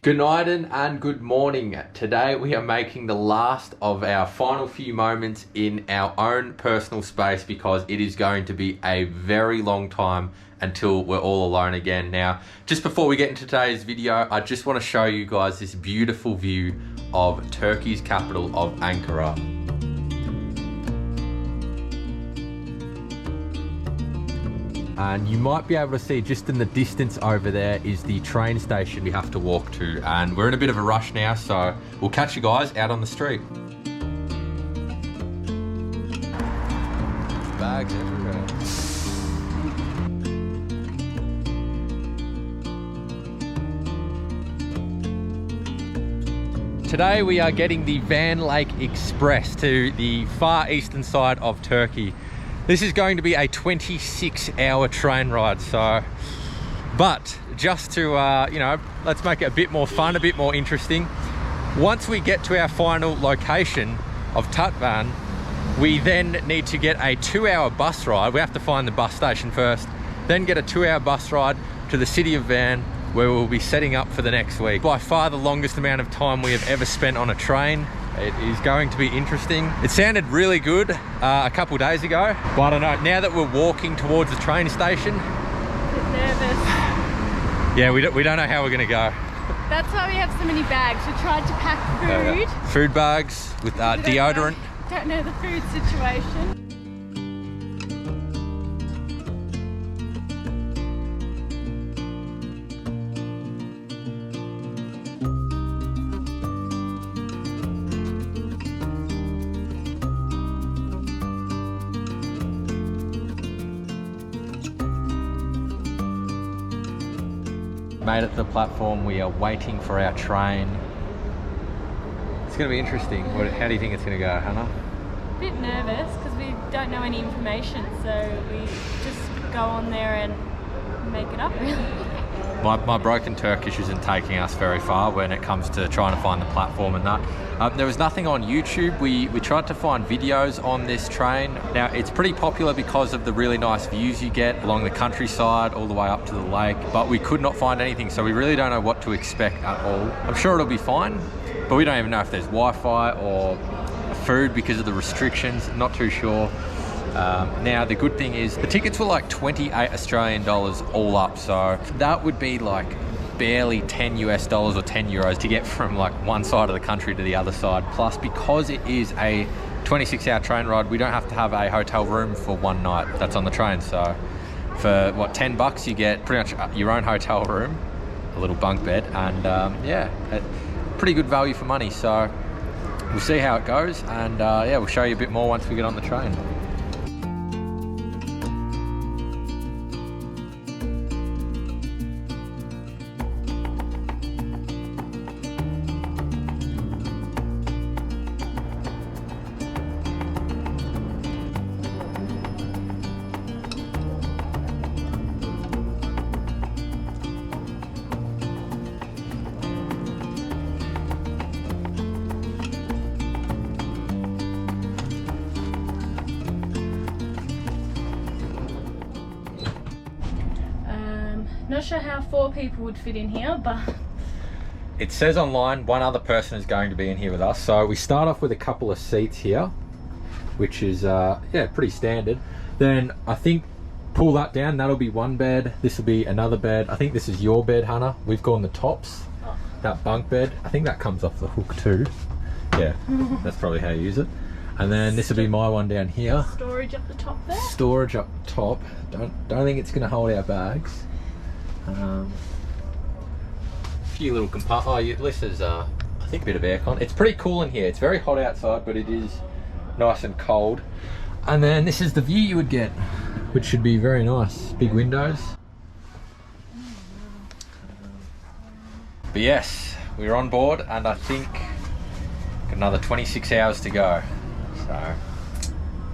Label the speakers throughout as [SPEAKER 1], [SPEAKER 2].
[SPEAKER 1] Good night and good morning. Today we are making the last of our final few moments in our own personal space because it is going to be a very long time until we're all alone again. Now, just before we get into today's video, I just want to show you guys this beautiful view of Turkey's capital of Ankara. And you might be able to see just in the distance over there is the train station we have to walk to. And we're in a bit of a rush now, so we'll catch you guys out on the street. Bags everywhere. Today we are getting the Van Lake Express to the far eastern side of Turkey. This is going to be a 26-hour train ride, but just to, let's make it a bit more fun, a bit more interesting. Once we get to our final location of Tatvan, we then need to get a 2-hour bus ride. We have to find the bus station first, then get a 2-hour bus ride to the city of Van, where we'll be setting up for the next week. By far the longest amount of time we have ever spent on a train. It is going to be interesting. It sounded really good a couple days ago, but I don't know, now that we're walking towards the train station,
[SPEAKER 2] a bit nervous.
[SPEAKER 1] Yeah, we don't know how we're gonna go.
[SPEAKER 2] That's why we have so many bags. We tried to pack food.
[SPEAKER 1] Food bags with deodorant.
[SPEAKER 2] Don't know the food situation.
[SPEAKER 1] Made it to the platform. We are waiting for our train. It's going to be interesting. How do you think it's going to go, Hannah?
[SPEAKER 2] A bit nervous because we don't know any information, so we just go on there and make it up, really.
[SPEAKER 1] My broken Turkish isn't taking us very far when it comes to trying to find the platform and that. There was nothing on YouTube. We tried to find videos on this train. Now, it's pretty popular because of the really nice views you get along the countryside all the way up to the lake, but we could not find anything, so we really don't know what to expect at all. I'm sure it'll be fine, but we don't even know if there's Wi-Fi or food because of the restrictions. Not too sure. Now, the good thing is the tickets were like 28 Australian dollars all up, so that would be like barely 10 US dollars or 10 euros to get from like one side of the country to the other side. Plus, because it is a 26-hour train ride, we don't have to have a hotel room for one night that's on the train. So for what, $10 you get pretty much your own hotel room, a little bunk bed, and pretty good value for money. So we'll see how it goes, and we'll show you a bit more once we get on the train.
[SPEAKER 2] Not sure how 4 people would fit in here, but
[SPEAKER 1] it says online one other person is going to be in here with us. So we start off with a couple of seats here, which is pretty standard. Then I think pull that down, that'll be one bed. This will be another bed. I think this is your bed, Hannah. We've gone the tops. That bunk bed, I think that comes off the hook too. Yeah, that's probably how you use it. And then this will be my one down here.
[SPEAKER 2] Storage up the top there.
[SPEAKER 1] Storage up top. Don't think it's going to hold our bags. A few little compartments. Oh, this is I think a bit of aircon. It's pretty cool in here. It's very hot outside, but it is nice and cold. And then this is the view you would get, which should be very nice. Big windows. But yes, we're on board, and I think got another 26 hours to go. So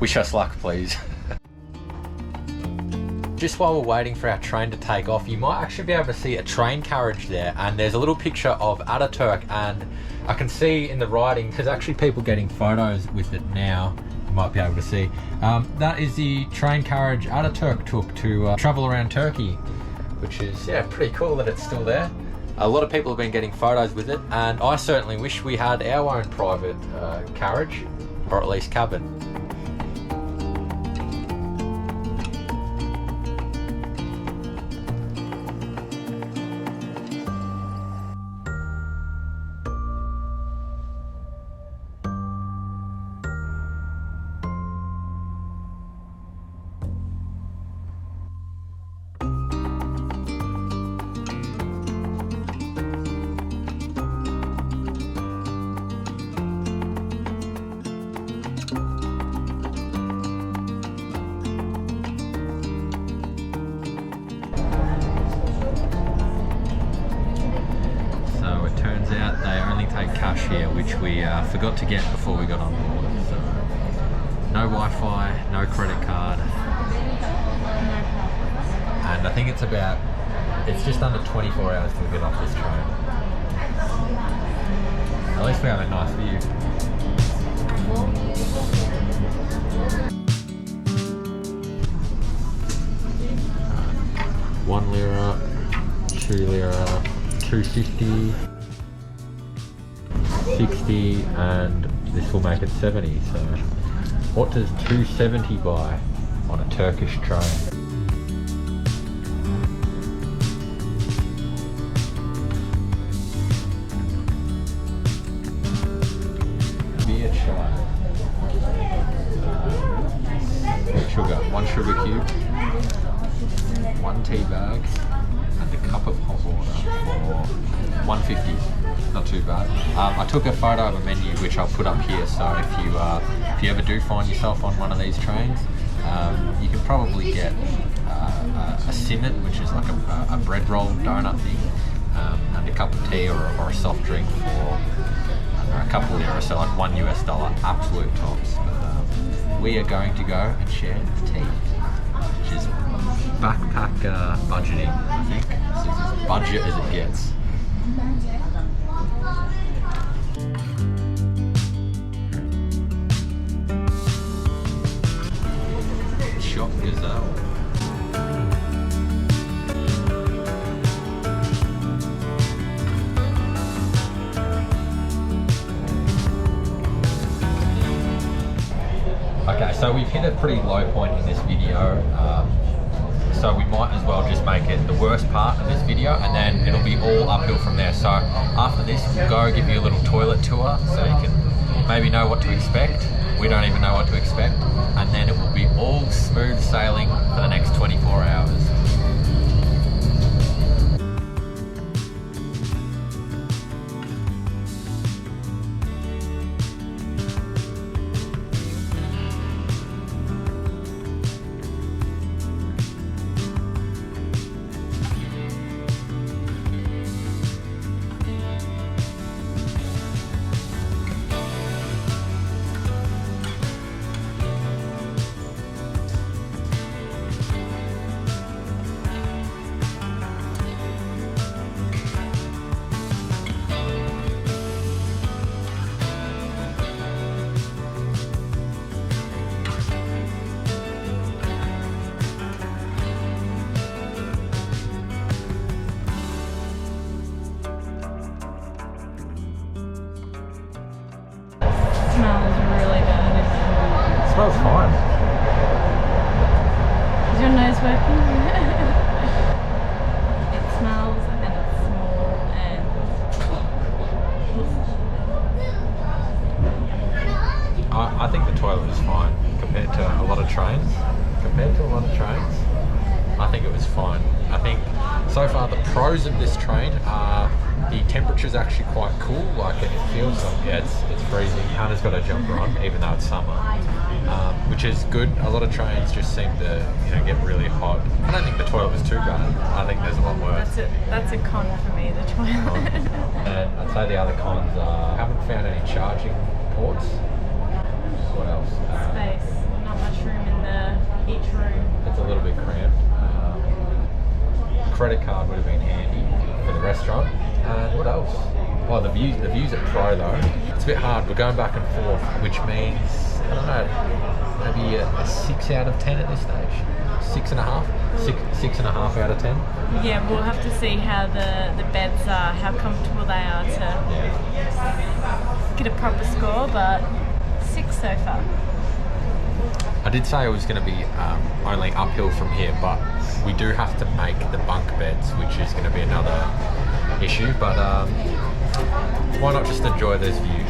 [SPEAKER 1] wish us luck, please. Just while we're waiting for our train to take off, you might actually be able to see a train carriage there, and there's a little picture of Atatürk, and I can see in the writing, there's actually people getting photos with it now, you might be able to see. That is the train carriage Atatürk took to travel around Turkey, which is, yeah, pretty cool that it's still there. A lot of people have been getting photos with it, and I certainly wish we had our own private carriage, or at least cabin. Out they only take cash here, which we forgot to get before we got on board. So no Wi-Fi, no credit card, and I think it's just under 24 hours till we get off this train. At least we have a nice view. 1 lira, 2 lira, 250. 60, and this will make it 70. So what does 270 buy on a Turkish train? Beer chai. Sugar. 1 sugar cube, 1 tea bag, and a cup of hot water for 150. Not too bad. I took a photo of a menu which I'll put up here, so if you ever do find yourself on one of these trains, you can probably get a simit, which is like a bread roll donut thing, and a cup of tea or a soft drink for a couple of euros, so like $1 US, absolute tops. But we are going to go and share the tea, which is backpack budgeting, I think. This is as budget as it gets. Shop Gazelle. Okay, so we've hit a pretty low point in this video, so we might as well just make it the worst part of this video, and then it'll be all uphill from there. So after this, we'll go give you a little toilet tour so you can maybe know what to expect. We don't even know what to expect, and then it will be all smooth sailing for the next 24 hours.
[SPEAKER 2] Smells really bad.
[SPEAKER 1] It smells fine.
[SPEAKER 2] Is your nose working? It smells and it's small and
[SPEAKER 1] I think the toilet is fine compared to a lot of trains. I think it was fine. I think so far the pros of this train are the temperature's actually quite cool, like, and it feels like, yeah, it's freezing. Hannah's got her jumper on, even though it's summer, which is good. A lot of trains just seem to, get really hot. I don't think the toilet was too bad. I think there's a lot worse.
[SPEAKER 2] that's a con for me, the toilet.
[SPEAKER 1] And I'd say the other cons are, I haven't found any charging ports. What else?
[SPEAKER 2] Space, not much room in each room.
[SPEAKER 1] It's a little bit cramped. Credit card would have been handy for the restaurant. And what else? Oh, the views at Pro though. It's a bit hard. We're going back and forth, which means, I don't know, maybe a 6 out of 10 at this stage. 6.5 out of 10.
[SPEAKER 2] Yeah, we'll have to see how the beds are, how comfortable they are to get a proper score, but 6 so far.
[SPEAKER 1] I did say it was going to be only uphill from here, but we do have to make the bunk beds, which is going to be another issue, but why not just enjoy this view?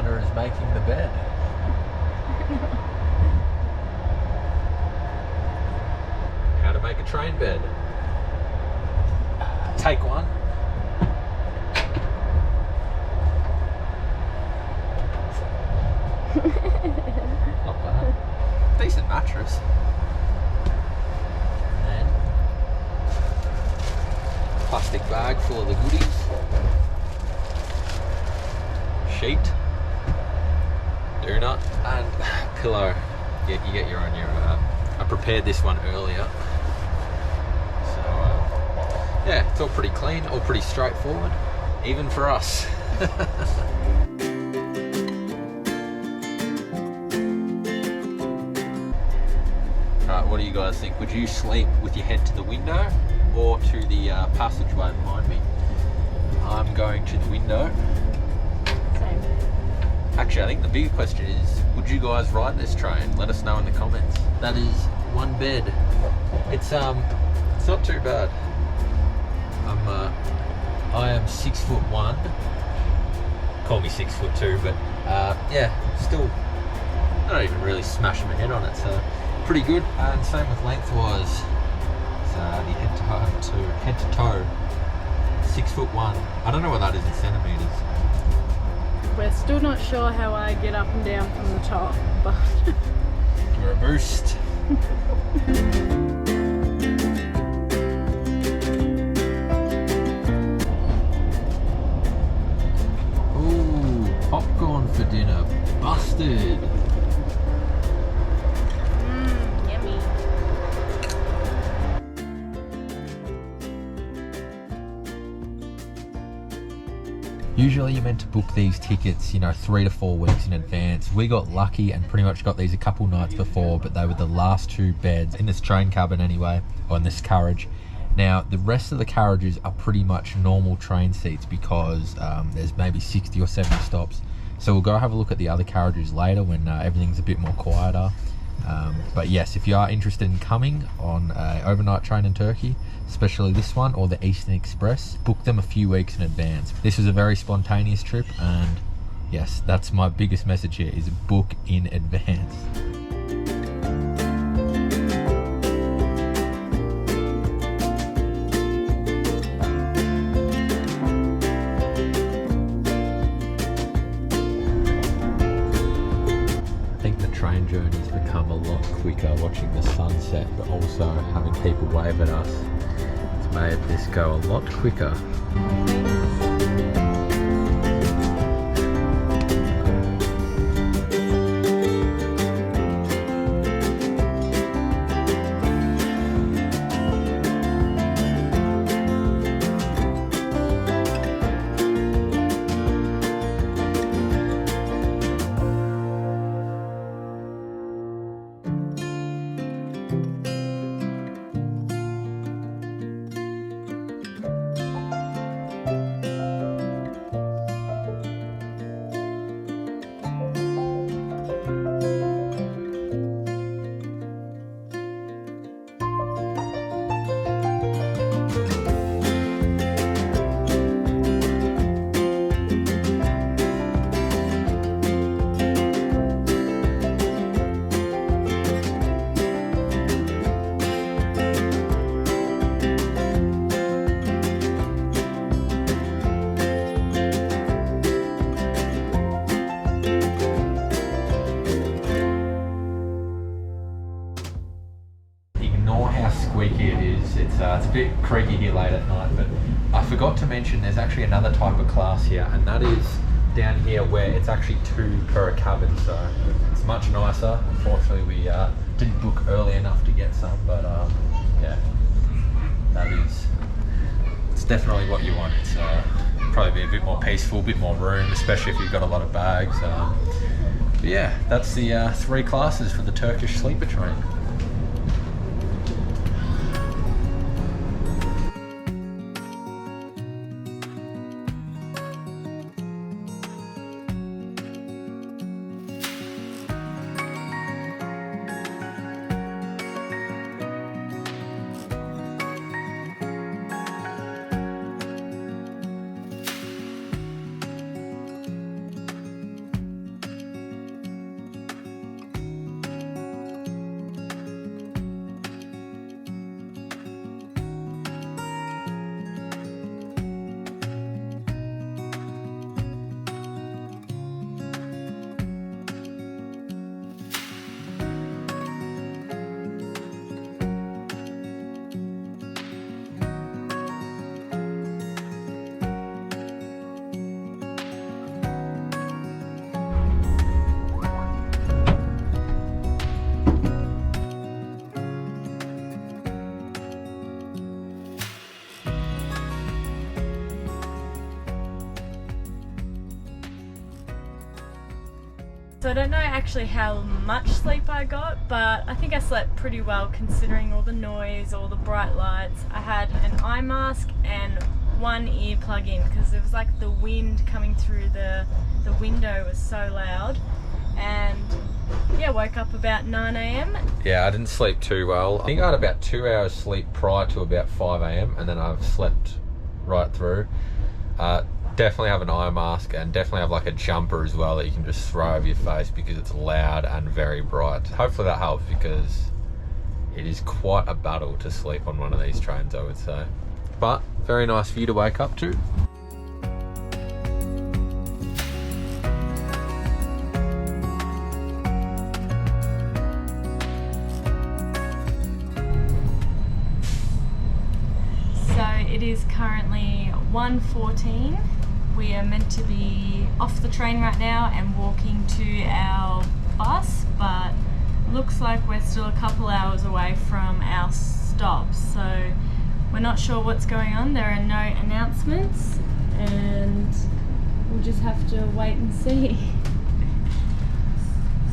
[SPEAKER 1] Is making the bed. How to make a train bed. Take one. Not bad. Decent mattress. And then plastic bag full of the goodies. Sheet. Donut and pillow. You get your own. I prepared this one earlier, so yeah, it's all pretty clean, all pretty straightforward, even for us. Alright, what do you guys think? Would you sleep with your head to the window or to the passageway behind me? I'm going to the window. Actually, I think the bigger question is, would you guys ride this train? Let us know in the comments. That is one bed. It's not too bad. I am 6'1". Call me 6'2", but yeah, still, I don't even really smash my head on it, so pretty good. And same with lengthwise. So the head to toe, 6'1". I don't know what that is in centimeters.
[SPEAKER 2] We're still not sure how I get up and down from the top, but
[SPEAKER 1] give her a boost. Ooh, popcorn for dinner. Busted.
[SPEAKER 2] Yummy.
[SPEAKER 1] Usually you're meant to book these tickets, 3 to 4 weeks in advance. We got lucky and pretty much got these a couple nights before, but they were the last 2 beds in this train cabin anyway, or in this carriage. Now, the rest of the carriages are pretty much normal train seats because there's maybe 60 or 70 stops. So we'll go have a look at the other carriages later when everything's a bit more quieter. But yes, if you are interested in coming on an overnight train in Turkey, especially this one or the Eastern Express, book them a few weeks in advance. This was a very spontaneous trip, and yes, that's my biggest message here, is book in advance. Train journeys become a lot quicker watching the sunset, but also having people wave at us. It's made this go a lot quicker. creaky here late at night. But I forgot to mention there's actually another type of class here, and that is down here where it's actually 2 per cabin, so it's much nicer. Unfortunately, we didn't book early enough to get some, but yeah, it's definitely what you want. It's probably be a bit more peaceful, a bit more room, especially if you've got a lot of bags. But yeah, that's the 3 classes for the Turkish sleeper train.
[SPEAKER 2] So I don't know actually how much sleep I got, but I think I slept pretty well considering all the noise, all the bright lights. I had an eye mask and 1 ear plug in because it was like the wind coming through the window was so loud. And yeah, woke up about 9 a.m.
[SPEAKER 1] Yeah, I didn't sleep too well. I think I had about 2 hours sleep prior to about 5 a.m. and then I've slept right through. Definitely have an eye mask and definitely have like a jumper as well that you can just throw over your face because it's loud and very bright. Hopefully that helps because it is quite a battle to sleep on one of these trains, I would say. But very nice view to wake up to.
[SPEAKER 2] So it is currently 1:14. We are meant to be off the train right now and walking to our bus, but looks like we're still a couple hours away from our stop, so we're not sure what's going on. There are no announcements and we'll just have to wait and see.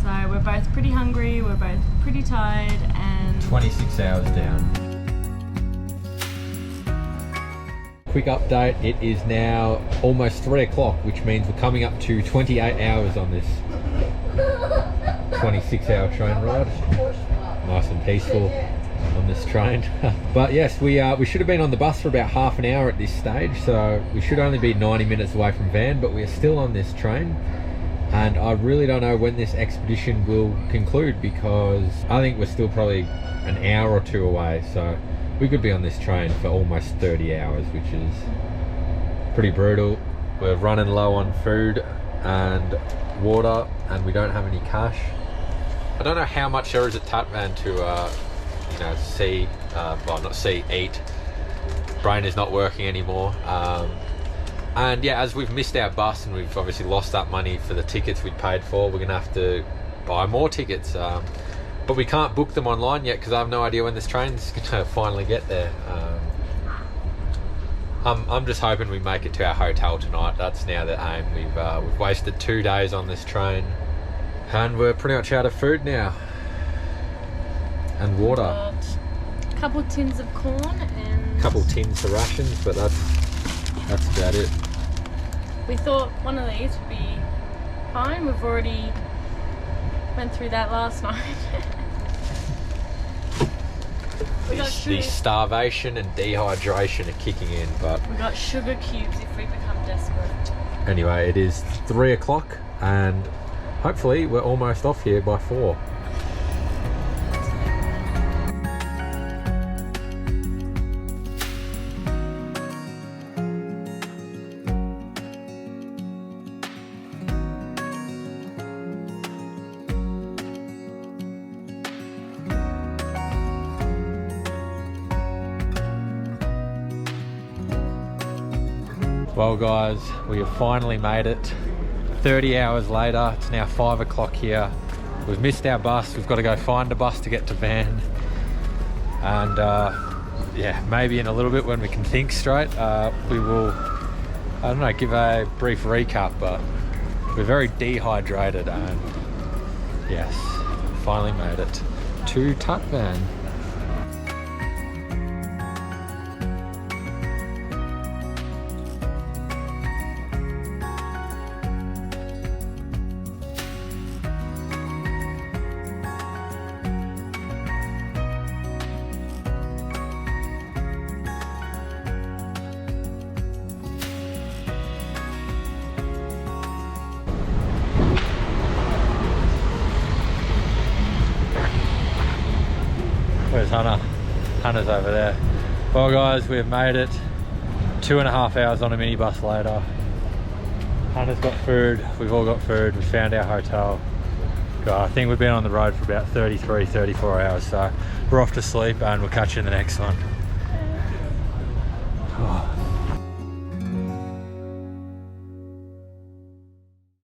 [SPEAKER 2] So we're both pretty hungry, we're both pretty tired, and
[SPEAKER 1] 26 hours down. Quick update, it is now almost 3 o'clock, which means we're coming up to 28 hours on this 26-hour train ride. Nice and peaceful on this train. But yes, we should have been on the bus for about half an hour at this stage, so we should only be 90 minutes away from Van, but we are still on this train. And I really don't know when this expedition will conclude because I think we're still probably an hour or 2 away, so we could be on this train for almost 30 hours, which is pretty brutal. We're running low on food and water and we don't have any cash. I don't know how much there is at Tatvan to eat. Brain is not working anymore. And yeah, as we've missed our bus and we've obviously lost that money for the tickets we'd paid for, we're gonna have to buy more tickets. But we can't book them online yet because I have no idea when this train's gonna finally get there. I'm just hoping we make it to our hotel tonight. That's now the aim. We've wasted 2 days on this train and we're pretty much out of food now and water.
[SPEAKER 2] A couple tins of corn and
[SPEAKER 1] a couple tins of rations, but that's about it.
[SPEAKER 2] We thought one of these would be fine. We've already went through that last night.
[SPEAKER 1] The starvation and dehydration are kicking in, but
[SPEAKER 2] we got sugar cubes if we become desperate.
[SPEAKER 1] Anyway, it is 3 o'clock and hopefully we're almost off here by 4. Well guys, we have finally made it. 30 hours later, it's now 5 o'clock here. We've missed our bus, we've got to go find a bus to get to van. And yeah, maybe in a little bit when we can think straight, we will, I don't know, give a brief recap, but we're very dehydrated and yes, finally made it to Tutvan. Where's Hannah? Hannah's over there. Well guys, we've made it. 2.5 hours on a minibus later. Hannah's got food, we've all got food, we found our hotel. God, I think we've been on the road for about 33, 34 hours, so we're off to sleep and we'll catch you in the next one. Oh.